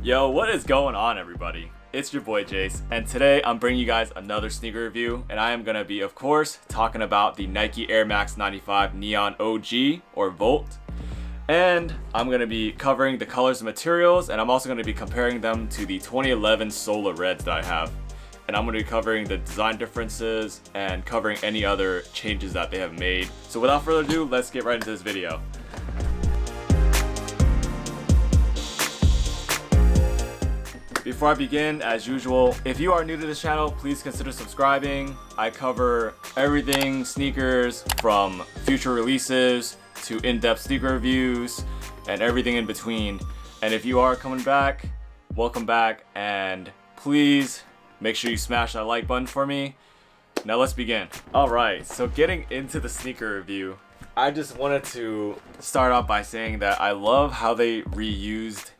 Yo, what is going on, everybody? It's your boy Jayce, and today I'm bringing you guys another sneaker review, and I am going to be, of course, talking about the Nike Air Max 95 Neon OG, or Volt. And I'm going to be covering the colors and materials, and I'm also going to be comparing them to the 2011 Solar Reds that I have. And I'm going to be covering the design differences and covering any other changes that they have made. So without further ado, let's get right into this video. Before I begin, as usual, if you are new to this channel, please consider subscribing. I cover everything sneakers, from future releases to in-depth sneaker reviews and everything in between. And if you are coming back, welcome back, and please make sure you smash that like button for me. Now let's begin. Alright, so getting into the sneaker review, I just wanted to start off by saying that I love how they reused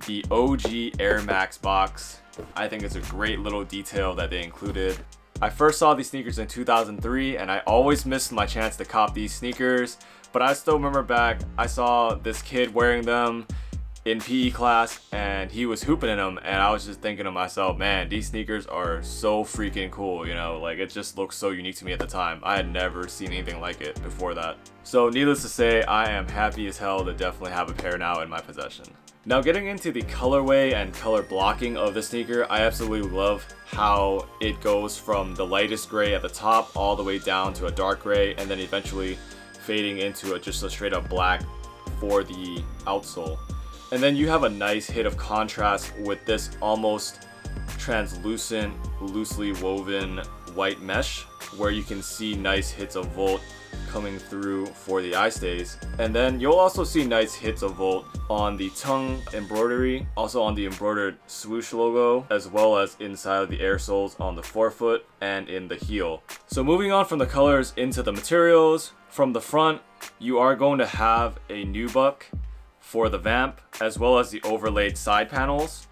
the OG Air Max box. I think it's a great little detail that they included. I first saw these sneakers in 2003 and I always missed my chance to cop these sneakers, but I still remember back, I saw this kid wearing them in PE class and he was hooping in them, and I was just thinking to myself, man, these sneakers are so freaking cool, you know, like it just looks so unique to me at the time. I had never seen anything like it before that. So needless to say, I am happy as hell to definitely have a pair now in my possession. Now getting into the colorway and color blocking of the sneaker, I absolutely love how it goes from the lightest gray at the top all the way down to a dark gray, and then eventually fading into just a straight up black for the outsole. And then you have a nice hit of contrast with this almost translucent, loosely woven white mesh, where you can see nice hits of Volt coming through for the eye stays. And then you'll also see nice hits of Volt on the tongue embroidery, also on the embroidered swoosh logo, as well as inside of the air soles on the forefoot and in the heel. So moving on from the colors into the materials, from the front, you are going to have a nubuck for the vamp, as well as the overlaid side panels.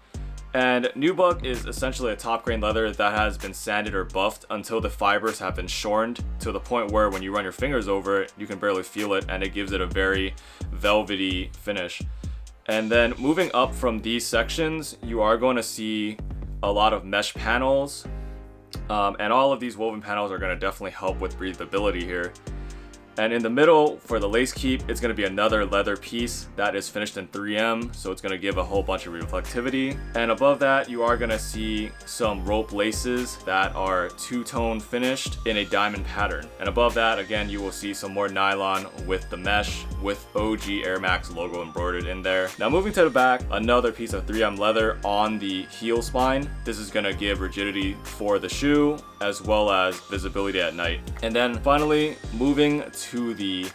And nubuck is essentially a top grain leather that has been sanded or buffed until the fibers have been shorned to the point where when you run your fingers over it, you can barely feel it, and it gives it a very velvety finish. And then moving up from these sections, you are going to see a lot of mesh panels, and all of these woven panels are going to definitely help with breathability here. And in the middle, for the lace keep, it's going to be another leather piece that is finished in 3M, so it's going to give a whole bunch of reflectivity. And above that, you are going to see some rope laces that are two-tone finished in a diamond pattern. And above that, again, you will see some more nylon with the mesh with OG Air Max logo embroidered in there. Now moving to the back, another piece of 3M leather on the heel spine. This is going to give rigidity for the shoe as well as visibility at night. And then finally, moving to the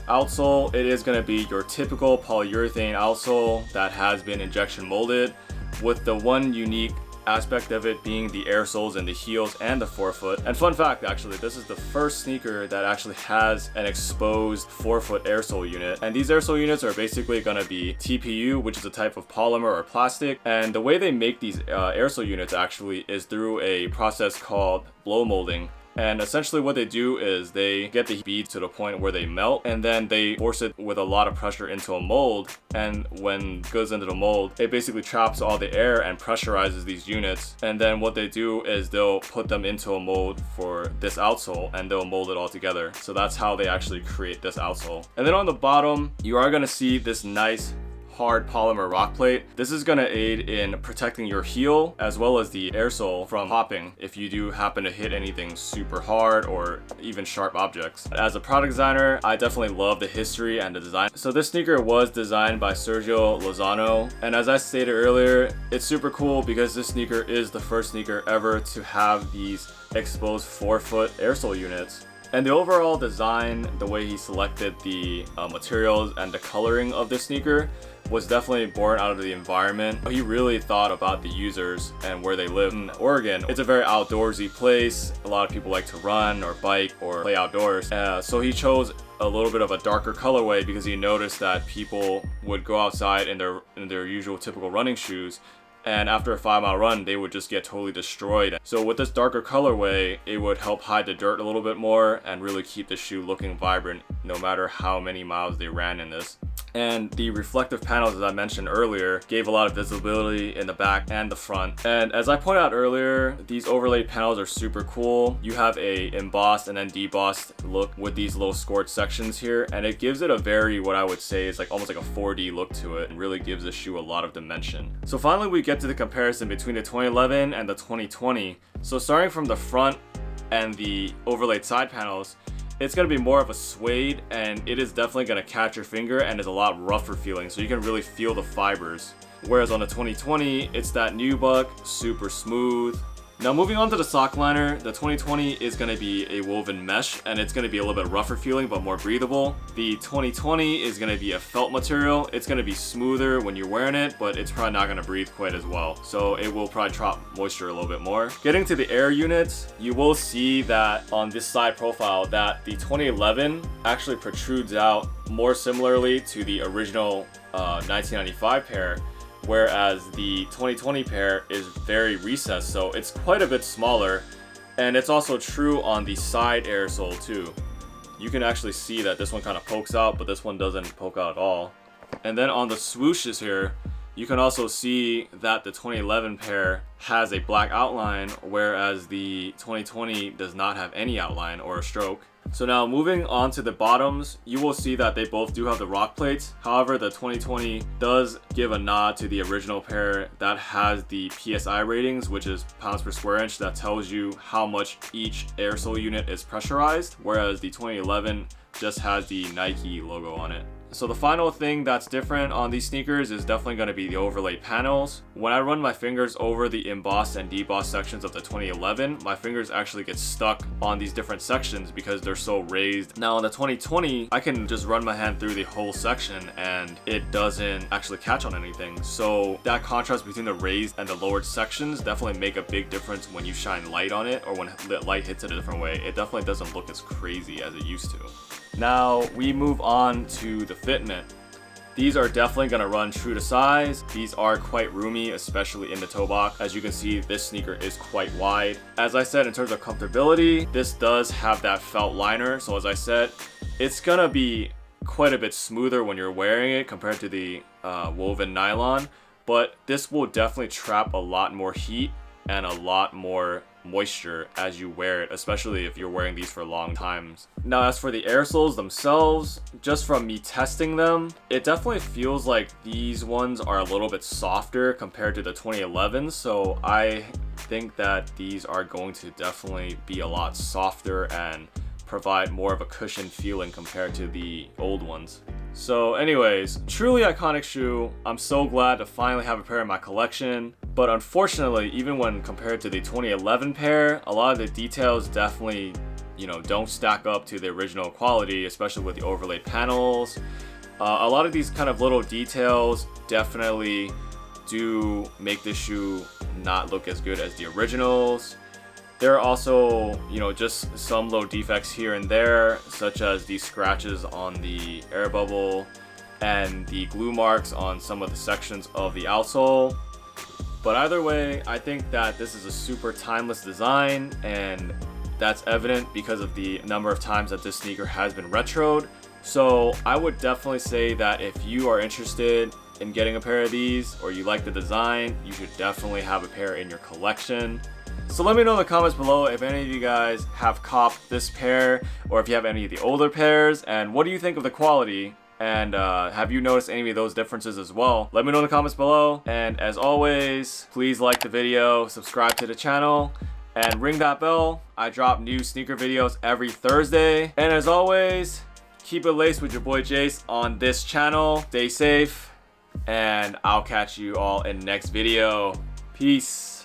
outsole, it is going to be your typical polyurethane outsole that has been injection molded, with the one unique aspect of it being the air soles in the heels and the forefoot. And fun fact, actually, this is the first sneaker that actually has an exposed forefoot air sole unit. And these air sole units are basically going to be TPU, which is a type of polymer or plastic. And the way they make these air sole units actually is through a process called blow molding. And essentially what they do is they get the beads to the point where they melt, and then they force it with a lot of pressure into a mold. And when it goes into the mold, it basically traps all the air and pressurizes these units. And then what they do is they'll put them into a mold for this outsole, and they'll mold it all together. So that's how they actually create this outsole. And then on the bottom, you are going to see this nice hard polymer rock plate. This is going to aid in protecting your heel as well as the air sole from popping if you do happen to hit anything super hard or even sharp objects. As a product designer, I definitely love the history and the design. So this sneaker was designed by Sergio Lozano, and as I stated earlier, it's super cool because this sneaker is the first sneaker ever to have these exposed forefoot air sole units. And the overall design, the way he selected the materials and the coloring of this sneaker was definitely born out of the environment. He really thought about the users and where they live. In Oregon, it's a very outdoorsy place. A lot of people like to run or bike or play outdoors. So he chose a little bit of a darker colorway because he noticed that people would go outside in their usual typical running shoes, and after a 5-mile run they would just get totally destroyed. So with this darker colorway, it would help hide the dirt a little bit more and really keep the shoe looking vibrant no matter how many miles they ran in this. And the reflective panels, as I mentioned earlier, gave a lot of visibility in the back and the front. And as I pointed out earlier, these overlaid panels are super cool. You have a embossed and then debossed look with these little scored sections here, and it gives it a very, what I would say is like almost like a 4D look to it, and really gives the shoe a lot of dimension. So finally we get to the comparison between the 2011 and the 2020. So starting from the front and the overlaid side panels, it's going to be more of a suede, and it is definitely going to catch your finger and is a lot rougher feeling, so you can really feel the fibers. Whereas on the 2020, it's that nubuck, super smooth. Now moving on to the sock liner, the 2020 is going to be a woven mesh, and it's going to be a little bit rougher feeling but more breathable. The 2020 is going to be a felt material. It's going to be smoother when you're wearing it, but it's probably not going to breathe quite as well. So it will probably trap moisture a little bit more. Getting to the air units, you will see that on this side profile that the 2011 actually protrudes out more similarly to the original 1995 pair, whereas the 2020 pair is very recessed, so it's quite a bit smaller. And it's also true on the side air sole too. You can actually see that this one kind of pokes out, but this one doesn't poke out at all. And then on the swooshes here, you can also see that the 2011 pair has a black outline, whereas the 2020 does not have any outline or a stroke. So now moving on to the bottoms, you will see that they both do have the rock plates. However, the 2020 does give a nod to the original pair that has the PSI ratings, which is pounds per square inch, that tells you how much each air sole unit is pressurized, whereas the 2011 just has the Nike logo on it. So the final thing that's different on these sneakers is definitely going to be the overlaid panels. When I run my fingers over the embossed and debossed sections of the 2011, my fingers actually get stuck on these different sections because they're so raised. Now on the 2020, I can just run my hand through the whole section and it doesn't actually catch on anything. So that contrast between the raised and the lowered sections definitely make a big difference when you shine light on it, or when light hits it a different way. It definitely doesn't look as crazy as it used to. Now we move on to the fitment. These are definitely going to run true to size. These are quite roomy, especially in the toe box. As you can see, this sneaker is quite wide. As I said, in terms of comfortability, this does have that felt liner. So as I said, it's going to be quite a bit smoother when you're wearing it compared to the woven nylon. But this will definitely trap a lot more heat and a lot more moisture as you wear it, especially if you're wearing these for long times. Now as for the air soles themselves, just from me testing them, it definitely feels like these ones are a little bit softer compared to the 2011s, so I think that these are going to definitely be a lot softer and provide more of a cushion feeling compared to the old ones. So anyways, truly iconic shoe. I'm so glad to finally have a pair in my collection. But unfortunately, even when compared to the 2011 pair, a lot of the details definitely, don't stack up to the original quality, especially with the overlaid panels. A lot of these kind of little details definitely do make the shoe not look as good as the originals. There are also, just some little defects here and there, such as these scratches on the air bubble and the glue marks on some of the sections of the outsole. But either way, I think that this is a super timeless design, and that's evident because of the number of times that this sneaker has been retroed. So I would definitely say that if you are interested in getting a pair of these, or you like the design, you should definitely have a pair in your collection. So let me know in the comments below if any of you guys have copped this pair, or if you have any of the older pairs, and what do you think of the quality? And have you noticed any of those differences as well? Let me know in the comments below. And as always, please like the video, subscribe to the channel, and ring that bell. I drop new sneaker videos every Thursday. And as always, keep it laced with your boy Jayce on this channel. Stay safe, and I'll catch you all in the next video. Peace.